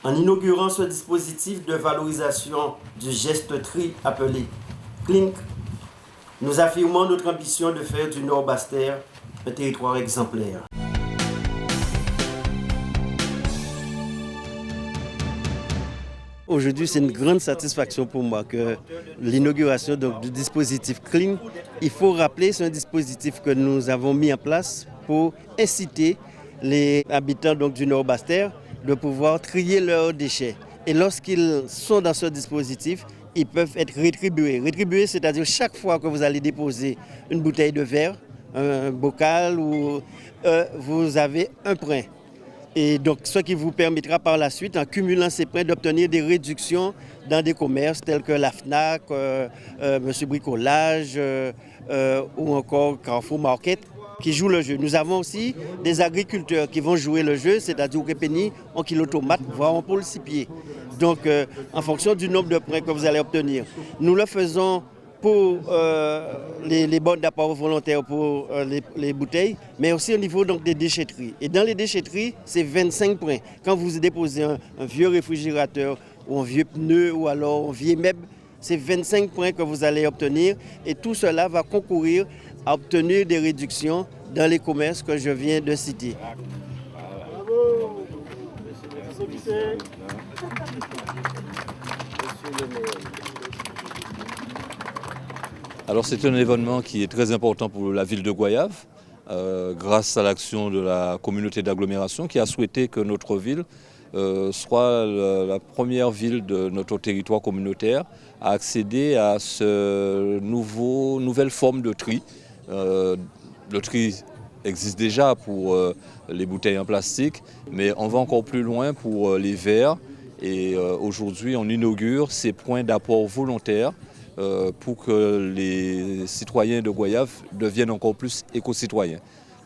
En inaugurant ce dispositif de valorisation du geste tri appelé CLINK, nous affirmons notre ambition de faire du Nord-Basse-Terre un territoire exemplaire. Aujourd'hui, c'est une grande satisfaction pour moi que l'inauguration du dispositif CLINK, il faut rappeler, c'est un dispositif que nous avons mis en place pour inciter les habitants du Nord-Basse-Terre de pouvoir trier leurs déchets. Et lorsqu'ils sont dans ce dispositif, ils peuvent être rétribués. Rétribués, c'est-à-dire chaque fois que vous allez déposer une bouteille de verre, un bocal, vous avez un point. Et donc, ce qui vous permettra par la suite, en cumulant ces points, d'obtenir des réductions dans des commerces tels que la FNAC, Monsieur Bricolage ou encore Carrefour Market qui jouent le jeu. Nous avons aussi des agriculteurs qui vont jouer le jeu, c'est-à-dire que Penny, en kilo tomate, voire en pôle 6 pieds. Donc, en fonction du nombre de points que vous allez obtenir, nous le faisons pour les bornes d'apport volontaires pour les bouteilles, mais aussi au niveau des déchetteries. Et dans les déchetteries, c'est 25 points. Quand vous déposez un vieux réfrigérateur ou un vieux pneu ou alors un vieux meuble, c'est 25 points que vous allez obtenir et tout cela va concourir à obtenir des réductions dans les commerces que je viens de citer. Bravo. Alors c'est un événement qui est très important pour la ville de Goyave, grâce à l'action de la communauté d'agglomération qui a souhaité que notre ville soit la première ville de notre territoire communautaire à accéder à ce nouvelle forme de tri. Le tri existe déjà pour les bouteilles en plastique, mais on va encore plus loin pour les verres. Et aujourd'hui, on inaugure ces points d'apport volontaires pour que les citoyens de Goyave deviennent encore plus éco-citoyens.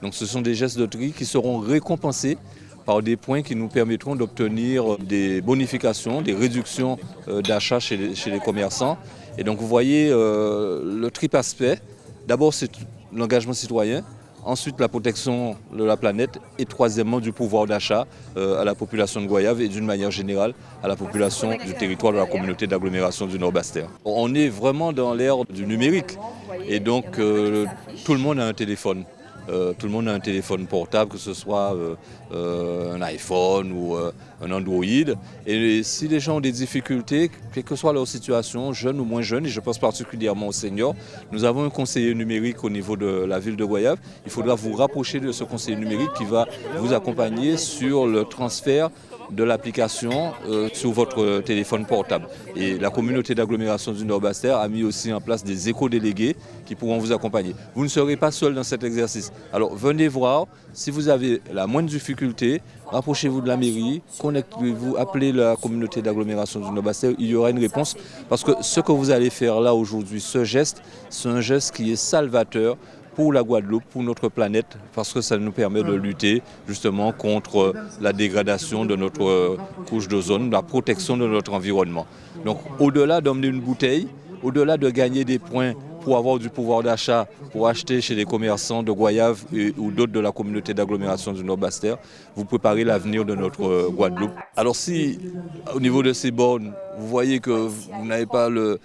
Donc ce sont des gestes de tri qui seront récompensés par des points qui nous permettront d'obtenir des bonifications, des réductions d'achat chez les commerçants. Et donc vous voyez le triple aspect. D'abord c'est l'engagement citoyen, ensuite la protection de la planète et troisièmement du pouvoir d'achat à la population de Goyave et d'une manière générale à la population du territoire de la communauté d'agglomération du Nord-Basse-Terre. On est vraiment dans l'ère du numérique et donc tout le monde a un téléphone. Tout le monde a un téléphone portable, que ce soit un iPhone ou un Android. Et si les gens ont des difficultés, quelle que soit leur situation, jeunes ou moins jeunes, et je pense particulièrement aux seniors, nous avons un conseiller numérique au niveau de la ville de Goyave. Il faudra vous rapprocher de ce conseiller numérique qui va vous accompagner sur le transfert de l'application sur votre téléphone portable. Et la communauté d'agglomération du Nord-Basse-Terre a mis aussi en place des éco-délégués qui pourront vous accompagner. Vous ne serez pas seul dans cet exercice. Alors venez voir, si vous avez la moindre difficulté, rapprochez-vous de la mairie, connectez-vous, appelez la communauté d'agglomération du Nord-Basse-Terre, il y aura une réponse. Parce que ce que vous allez faire là aujourd'hui, ce geste, c'est un geste qui est salvateur pour la Guadeloupe, pour notre planète, parce que ça nous permet de lutter justement contre la dégradation de notre couche d'ozone, la protection de notre environnement. Donc au-delà d'emmener une bouteille, au-delà de gagner des points pour avoir du pouvoir d'achat, pour acheter chez les commerçants de Goyave ou d'autres de la communauté d'agglomération du Nord-Basse-Terre, vous préparez l'avenir de notre Guadeloupe. Alors si, au niveau de ces bornes, vous voyez que vous n'avez pas le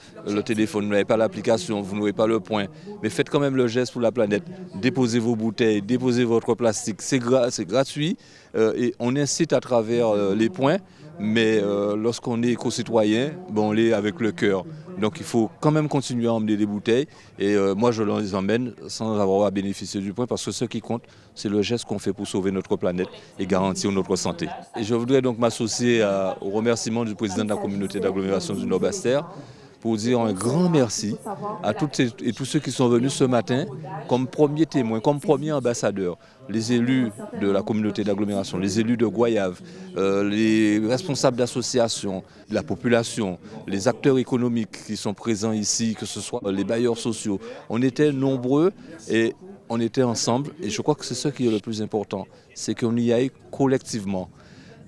téléphone, vous n'avez pas l'application, vous n'aurez pas le point, mais faites quand même le geste pour la planète. Déposez vos bouteilles, déposez votre plastique, c'est gratuit et on incite à travers les points. Mais lorsqu'on est éco-citoyen, on l'est avec le cœur. Donc il faut quand même continuer à emmener des bouteilles. Et moi, je les emmène sans avoir à bénéficier du point parce que ce qui compte, c'est le geste qu'on fait pour sauver notre planète et garantir notre santé. Et je voudrais donc m'associer au remerciement du président de la communauté d'agglomération du Nord-Basse-Terre pour dire un grand merci à toutes et tous ceux qui sont venus ce matin comme premiers témoins, comme premiers ambassadeurs. Les élus de la communauté d'agglomération, les élus de Goyave, les responsables d'associations, la population, les acteurs économiques qui sont présents ici, que ce soit les bailleurs sociaux. On était nombreux et on était ensemble et je crois que c'est ce qui est le plus important, c'est qu'on y aille collectivement.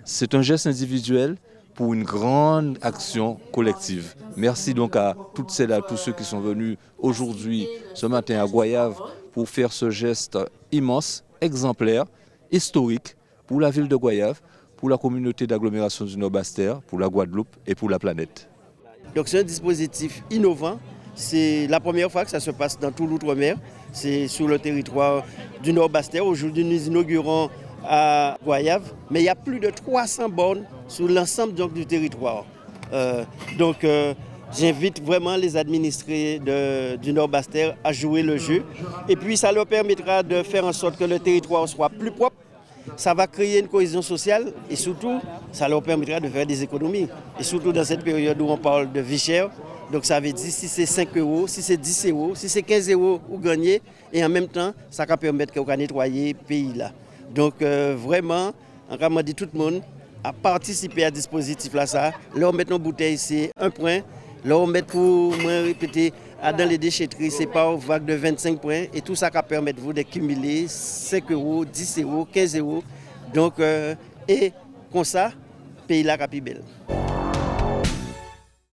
C'est un geste individuel pour une grande action collective. Merci donc à toutes celles et à tous ceux qui sont venus aujourd'hui, ce matin à Goyave, pour faire ce geste immense, exemplaire, historique pour la ville de Goyave, pour la communauté d'agglomération du Nord-Bas-Terre, pour la Guadeloupe et pour la planète. Donc c'est un dispositif innovant. C'est la première fois que ça se passe dans tout l'outre-mer. C'est sur le territoire du Nord-Bas-Terre. Aujourd'hui, nous inaugurons à Goyave, mais il y a plus de 300 bornes sur l'ensemble du territoire. J'invite vraiment les administrés du Nord-Bas-Terre à jouer le jeu. Et puis ça leur permettra de faire en sorte que le territoire soit plus propre. Ça va créer une cohésion sociale et surtout, ça leur permettra de faire des économies. Et surtout dans cette période où on parle de vie chère. Donc ça veut dire si c'est 5 euros, si c'est 10 euros, si c'est 15 euros ou gagner. Et en même temps, ça va permettre qu'on nettoyer le pays là. Donc vraiment, on dit tout le monde à participer à ce dispositif là. Là on met nos bouteilles, c'est un point. Là on met pour répéter dans les déchetteries, c'est par vague de 25 points. Et tout ça va permettre vous de cumuler 5 euros, 10 euros, 15 euros. Donc, et comme ça, le pays là va plus belle.